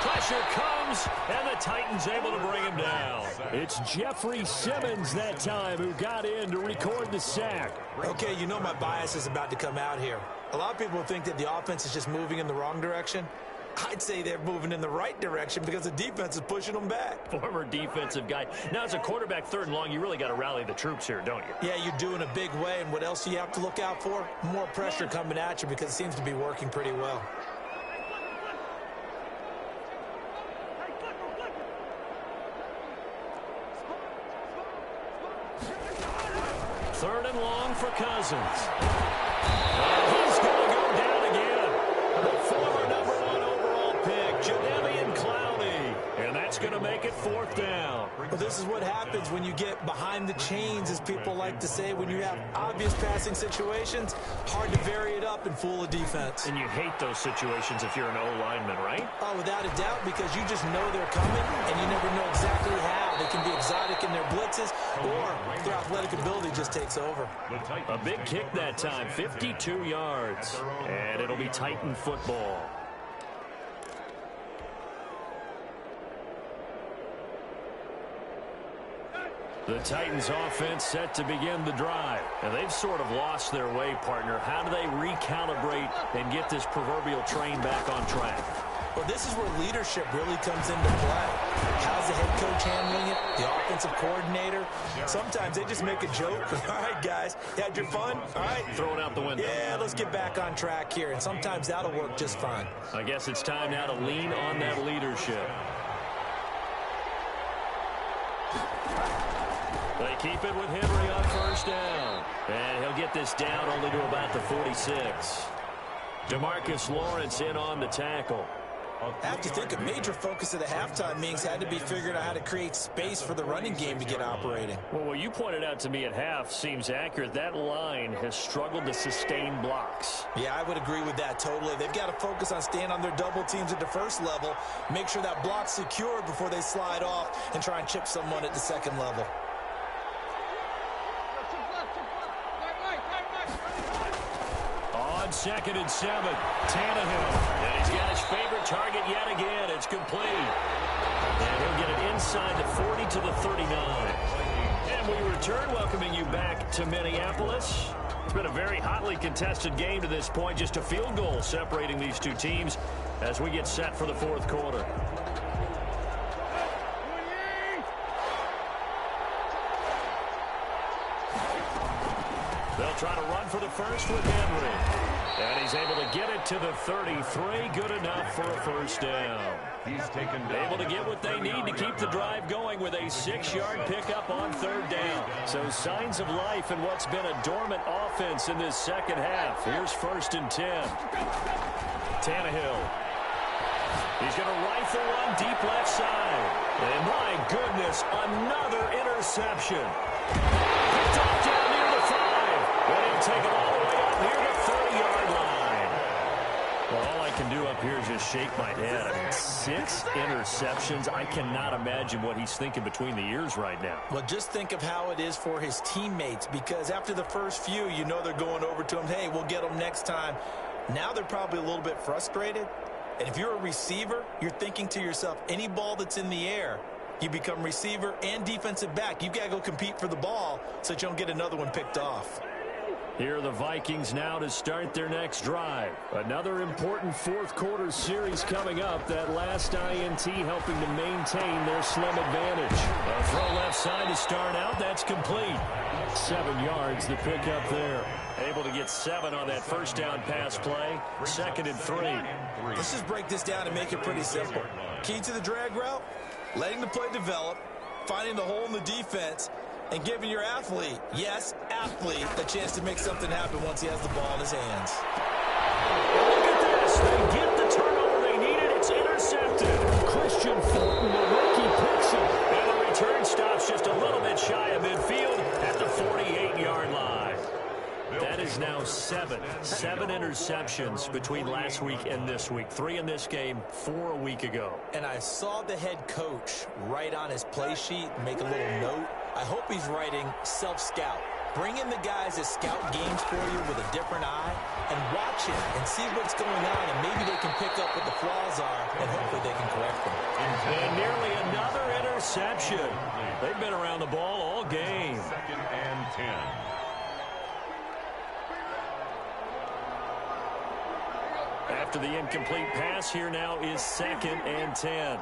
Pressure comes, and the Titans able to bring him down. It's Jeffrey Simmons that time who got in to record the sack. Okay, you know my bias is about to come out here. A lot of people think that the offense is just moving in the wrong direction. I'd say they're moving in the right direction because the defense is pushing them back. Former defensive guy. Now, as a quarterback 3rd and long, you really got to rally the troops here, don't you? Yeah, you do in a big way. And what else do you have to look out for? More pressure coming at you because it seems to be working pretty well. Third and long for Cousins. And he's going to go down again. The former #1 overall pick, Jadeveon Clowney. And that's going to make it 4th down. Well, this is what happens when you get behind the chains, as people like to say. When you have obvious passing situations, hard to vary it up and fool a defense. And you hate those situations if you're an O-lineman, right? Oh, without a doubt, because you just know they're coming, and you never know exactly how. They can be exotic in their blitzes, or their athletic ability just takes over. A big kick that time, 52 yards. And it'll be Titan football. The Titans offense set to begin the drive. And they've sort of lost their way, partner. How do they recalibrate and get this proverbial train back on track? Well, this is where leadership really comes into play. How's the head coach handling it? The offensive coordinator? Sometimes they just make a joke. All right, guys, you had your fun? All right. Throw it out the window. Yeah, let's get back on track here. And sometimes that'll work just fine. I guess it's time now to lean on that leadership. They keep it with Henry on first down. And he'll get this down only to about the 46. DeMarcus Lawrence in on the tackle. I have to think a major focus of the halftime meetings had to be figuring out how to create space for the running game to get operating. Well, what you pointed out to me at half seems accurate. That line has struggled to sustain blocks. Yeah, I would agree with that totally. They've got to focus on staying on their double teams at the first level, make sure that block's secure before they slide off and try and chip someone at the second level. On 2nd and 7, Tannehill. And he's got his favorite target yet again. It's complete. And he'll get it inside the 40 to the 39. And we return, welcoming you back to Minneapolis. It's been a very hotly contested game to this point. Just a field goal separating these two teams as we get set for the fourth quarter. They'll try to run for the first with Henry. And he's able to get it to the 33. Good enough for a first down. He's taken down. Able to get what they need to keep the drive going with a 6-yard pickup on third down. So signs of life in what's been a dormant offense in this second half. Here's 1st and 10. Tannehill. He's going to rifle one deep left side. And my goodness, another interception. Picked off down near the 5. But he'll take it all the way up near the 30-yard line. Well, all I can do up here is just shake my head. I mean, 6 interceptions. I cannot imagine what he's thinking between the ears right now. Well, just think of how it is for his teammates, because after the first few, you know they're going over to him, hey, we'll get them next time. Now they're probably a little bit frustrated. And if you're a receiver, you're thinking to yourself, any ball that's in the air, you become receiver and defensive back. You've got to go compete for the ball so that you don't get another one picked off. Here are the Vikings now to start their next drive. Another important fourth quarter series coming up. That last INT helping to maintain their slim advantage. A throw left side to start out. That's complete. 7 yards the pickup there. Able to get 7 on that first down pass play. 2nd and 3. Let's just break this down and make it pretty simple. Key to the drag route, letting the play develop, finding the hole in the defense, and giving your athlete, yes, athlete, a chance to make something happen once he has the ball in his hands. Look at this. They get the turnover they needed. It's intercepted. Christian Fulton, the rookie, picks it. And the return stops just a little bit shy of midfield at the 48-yard line. That is now 7 interceptions between last week and this week. 3 in this game, 4 a week ago. And I saw the head coach write on his play sheet, make a little note. I hope he's writing self-scout. Bring in the guys that scout games for you with a different eye and watch him and see what's going on, and maybe they can pick up what the flaws are, and hopefully they can correct them. And nearly another interception. They've been around the ball all game. 2nd and 10. After the incomplete pass, here now is 2nd and 10.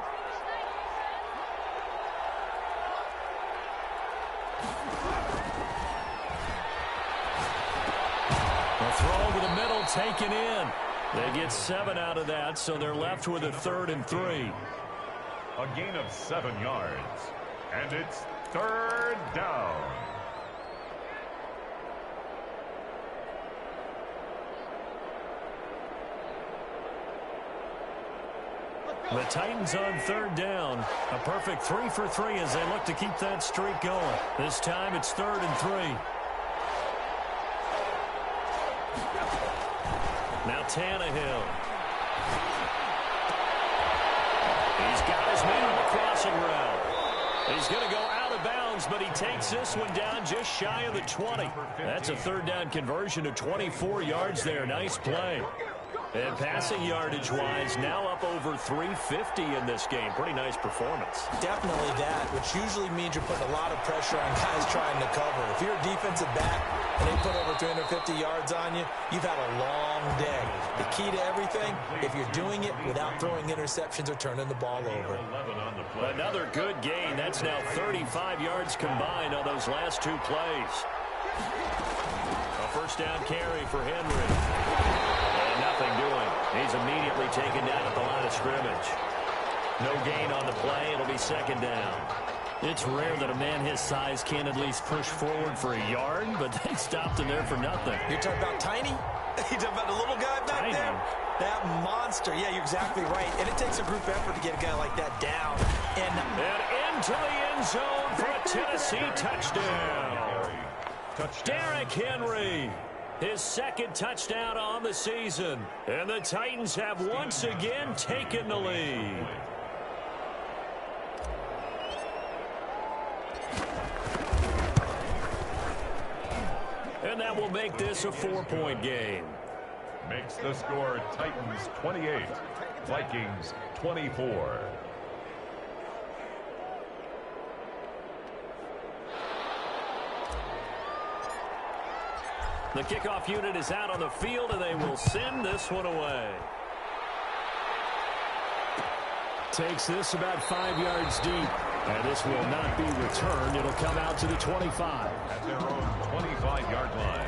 A throw over the middle taken in. They get 7 out of that, so they're left with a 3rd and 3. A gain of 7 yards. And it's 3rd down. The Titans on 3rd down. A perfect 3 for 3 as they look to keep that streak going. This time it's 3rd and 3. Now Tannehill. He's got his man on the crossing route. He's going to go out of bounds, but he takes this one down just shy of the 20. That's a 3rd down conversion of 24 yards there. Nice play. And passing yardage-wise, now up over 350 in this game. Pretty nice performance. Definitely that, which usually means you're putting a lot of pressure on guys trying to cover. If you're a defensive back and they put over 350 yards on you, you've had a long day. The key to everything, if you're doing it without throwing interceptions or turning the ball over. Another good gain. That's now 35 yards combined on those last two plays. A first down carry for Henry. And nothing doing. He's immediately taken down at the line of scrimmage. No gain on the play. It'll be second down. It's rare that a man his size can at least push forward for a yard, but they stopped him there for nothing. You're talking about Tiny? You're talking about the little guy back there? That monster. Yeah, you're exactly right. And it takes a group effort to get a guy like that down. And into the end zone for a Tennessee touchdown. Derrick Henry, his second touchdown on the season. And the Titans have once again taken the lead. And that will make this a 4-point game. Makes the score Titans 28, Vikings 24. The kickoff unit is out on the field, and they will send this one away. Takes this about 5 yards deep. And this will not be returned. It'll come out to the 25. At their own 25-yard line.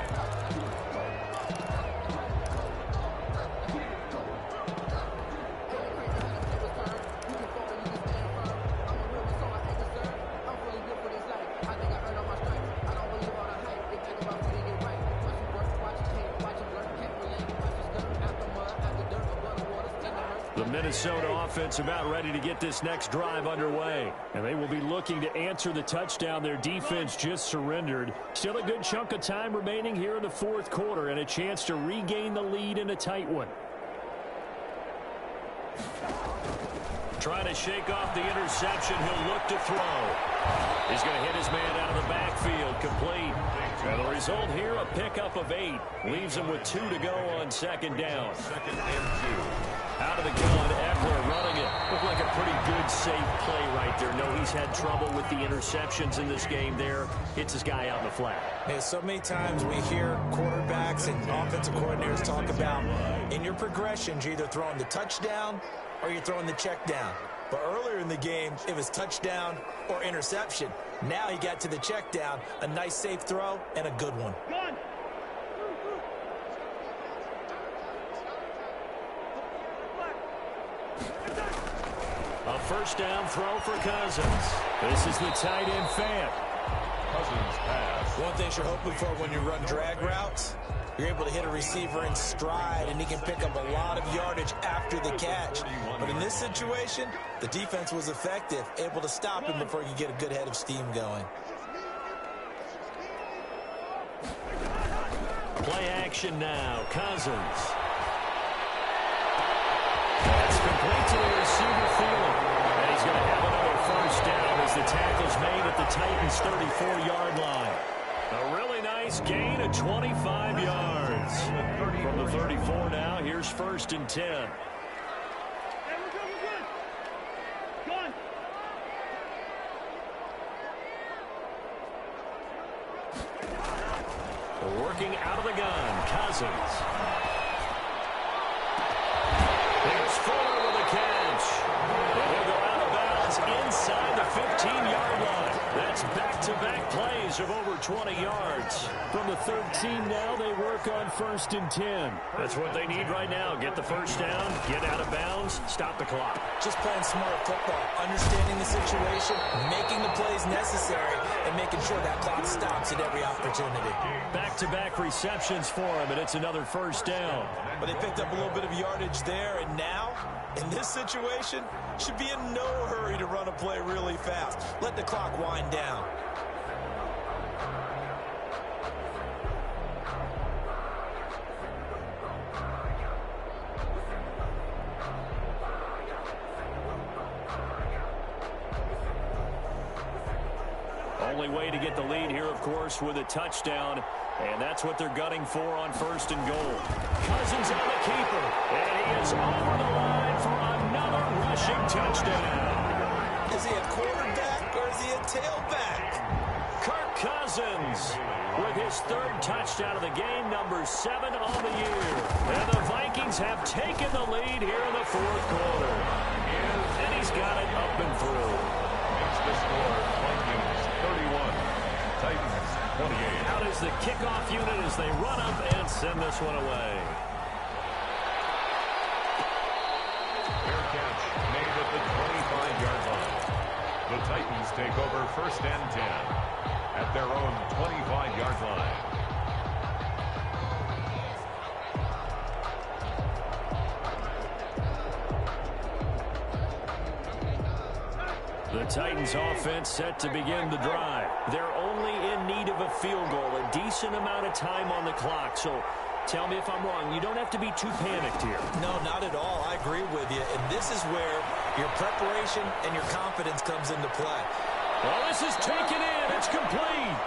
The Minnesota offense about ready to get this next drive underway. And they will be looking to answer the touchdown their defense just surrendered. Still a good chunk of time remaining here in the fourth quarter and a chance to regain the lead in a tight one. Trying to shake off the interception. He'll look to throw. He's going to hit his man out of the backfield. Complete. And the result here, a pickup of 8. Leaves him with 2 to go on second down. Second and 2. Out of the gun, Eckler running it. Looked like a pretty good, safe play right there. No, he's had trouble with the interceptions in this game there. Hits his guy out in the flat. Hey, so many times we hear quarterbacks and offensive coordinators talk about in your progressions, you're either throwing the touchdown or you're throwing the check down. But earlier in the game, it was touchdown or interception. Now he got to the check down, a nice safe throw, and a good one. A first down throw for Cousins. This is the tight end Fant. Cousins pass. One thing you're hoping for when you run drag routes, you're able to hit a receiver in stride, and he can pick up a lot of yardage after the catch. But in this situation, the defense was effective, able to stop him before he could get a good head of steam going. Play action now. Cousins. That's complete to the receiver field. And he's going to have another first down as the tackle's made at the Titans' 34-yard line. A really nice gain of 25 yards. From the 34 now, here's first and 10. Working out of the gun, Cousins. There's Fuller with a catch. They'll go out of bounds inside the 15-yard line. That's back-to-back plays of over 20 yards. From the 13 now, they work on first and 10. That's what they need right now. Get the first down, get out of bounds, stop the clock. Just playing smart football, understanding the situation, making the plays necessary, and making sure that clock stops at every opportunity. Back-to-back receptions for him, and it's another first down. But they picked up a little bit of yardage there, and now, in this situation, should be in no hurry to run a play really fast. Let the clock wind down. Only way to get the lead here, of course, with a touchdown. And that's what they're gunning for on 1st and goal. Cousins on the keeper. And he is over the line for another rushing touchdown. Is he a quarterback or is he a tailback? Kirk Cousins with his 3rd touchdown of the game, number 7 on the year. And the Vikings have taken the lead here in the 4th quarter. And he's got it up and through. Makes the score Vikings 31, Titans 28. Out is the kickoff unit as they run up and send this one away. Fair catch made at the 25-yard line. The Titans take over 1st and 10 at their own 25-yard line. The Titans offense set to begin the drive. They're only in need of a field goal, a decent amount of time on the clock. So tell me if I'm wrong. You don't have to be too panicked here. No, not at all. I agree with you. And this is where your preparation and your confidence comes into play. Well, this is taken in. It's complete.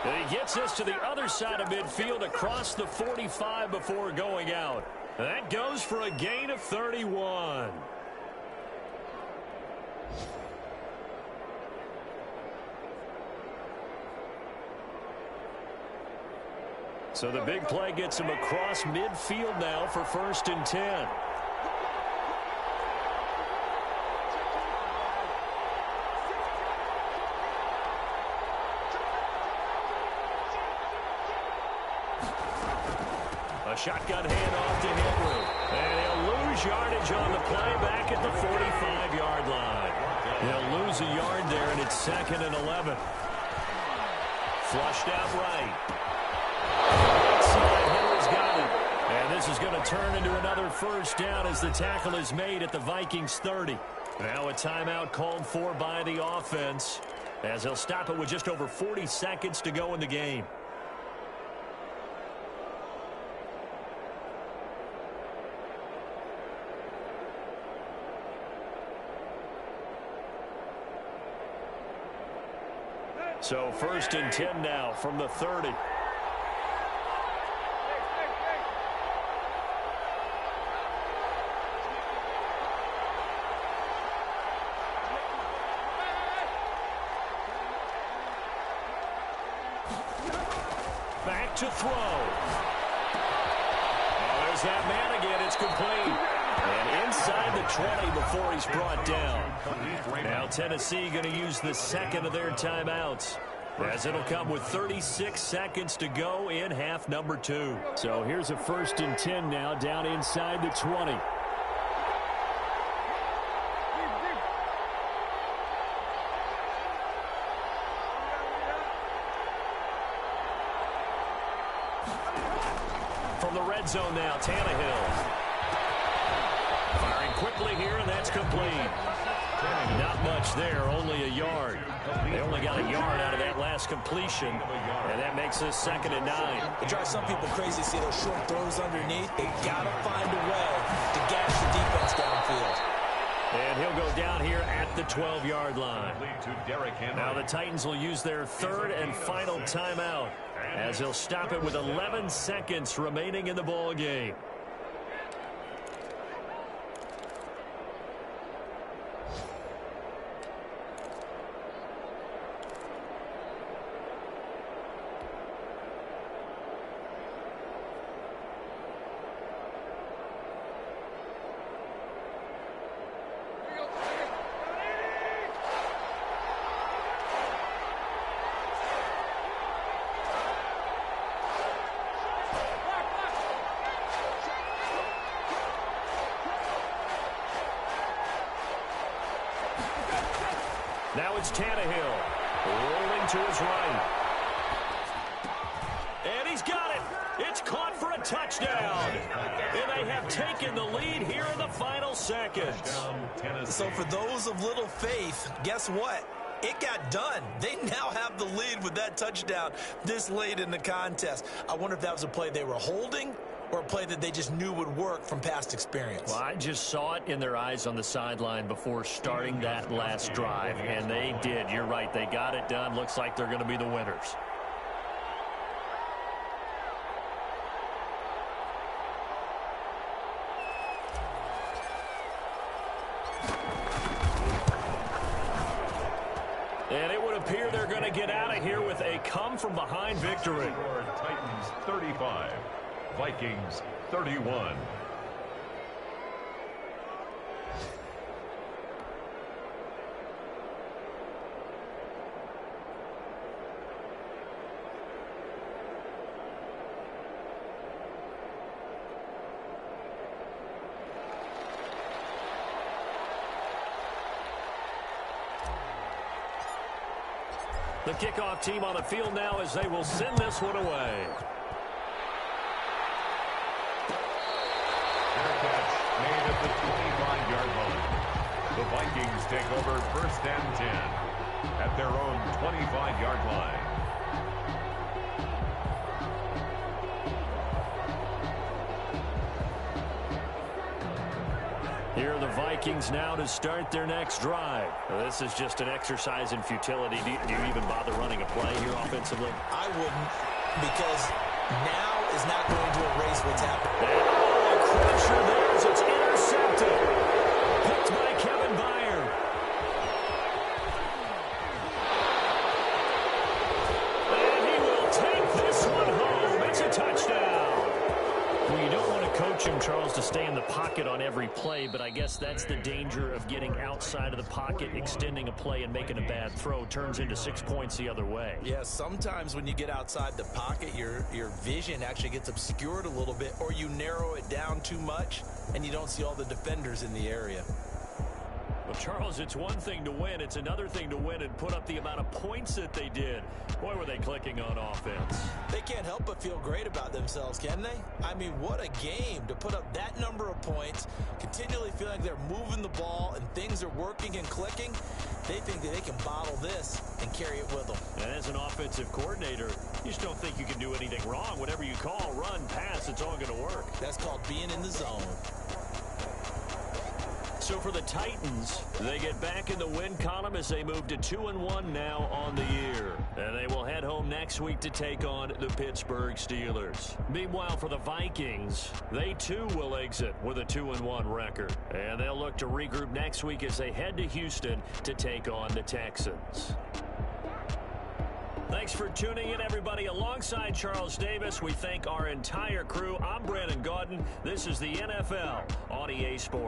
And he gets us to the other side of midfield across the 45 before going out. That goes for a gain of 31. So the big play gets him across midfield now for 1st and 10. A shotgun handoff to Henry. And he'll lose yardage on the play back at the 45-yard line. He'll lose a yard there, and it's 2nd and 11. Flushed out right. Henry's got it. And this is going to turn into another 1st down as the tackle is made at the Vikings 30. Now a timeout called for by the offense as they'll stop it with just over 40 seconds to go in the game. So 1st and 10 now from the 30. Back to throw. Oh, there's that man again. It's complete. And inside the 20 before he's brought down. Now Tennessee going to use the 2nd of their timeouts, as it'll come with 36 seconds to go in half number 2. So here's a 1st and 10 now down inside the 20. From the red zone now, Tannehill. Firing quickly here, and that's complete. Not much there, only a yard. They only got a yard out of that last completion, and that makes this 2nd and 9. It drives some people crazy to see those short throws underneath. They got to find a way to gash the defense downfield. And he'll go down here at the 12-yard line. Now the Titans will use their 3rd and final timeout, as they'll stop it with 11 seconds remaining in the ball game. Now it's Tannehill, rolling to his right. And he's got it. It's caught for a touchdown. And they have taken the lead here in the final seconds. So for those of little faith, guess what? It got done. They now have the lead with that touchdown this late in the contest. I wonder if that was a play they were holding or a play that they just knew would work from past experience? Well, I just saw it in their eyes on the sideline before starting that last drive, and they did. You're right. They got it done. Looks like they're going to be the winners. And it would appear they're going to get out of here with a come-from-behind victory. Titans 35, Vikings 31. The kickoff team on the field now as they will send this one away. Fair catch made at the 25-yard line. The Vikings take over 1st and 10 at their own 25-yard line. Here are the Vikings now to start their next drive. Well, this is just an exercise in futility. Do you even bother running a play here offensively? I wouldn't, because now is not going to erase what's happened. Oh, a crusher there as it's intercepted. Picked by Kevin Byard. And he will take this one home. It's a touchdown. Well, you don't want to coach him, Charles, to stay in the pocket on every play, but I guess that's the danger of getting outside of the pocket, extending a play, and making a bad throw. Turns into 6 points the other way. Yeah, sometimes when you get outside the pocket, your vision actually gets obscured a little bit, or you narrow it down too much, and you don't see all the defenders in the area. Well, Charles, it's one thing to win. It's another thing to win and put up the amount of points that they did. Boy, were they clicking on offense. They can't help but feel great about themselves, can they? I mean, what a game to put up that number of points, continually feeling like they're moving the ball and things are working and clicking. They think that they can bottle this and carry it with them. And as an offensive coordinator, you just don't think you can do anything wrong. Whatever you call, run, pass, it's all going to work. That's called being in the zone. So for the Titans, they get back in the win column as they move to 2-1 now on the year. And they will head home next week to take on the Pittsburgh Steelers. Meanwhile, for the Vikings, they too will exit with a 2-1 record. And they'll look to regroup next week as they head to Houston to take on the Texans. Thanks for tuning in, everybody. Alongside Charles Davis, we thank our entire crew. I'm Brandon Gaudin. This is the NFL on EA Sports.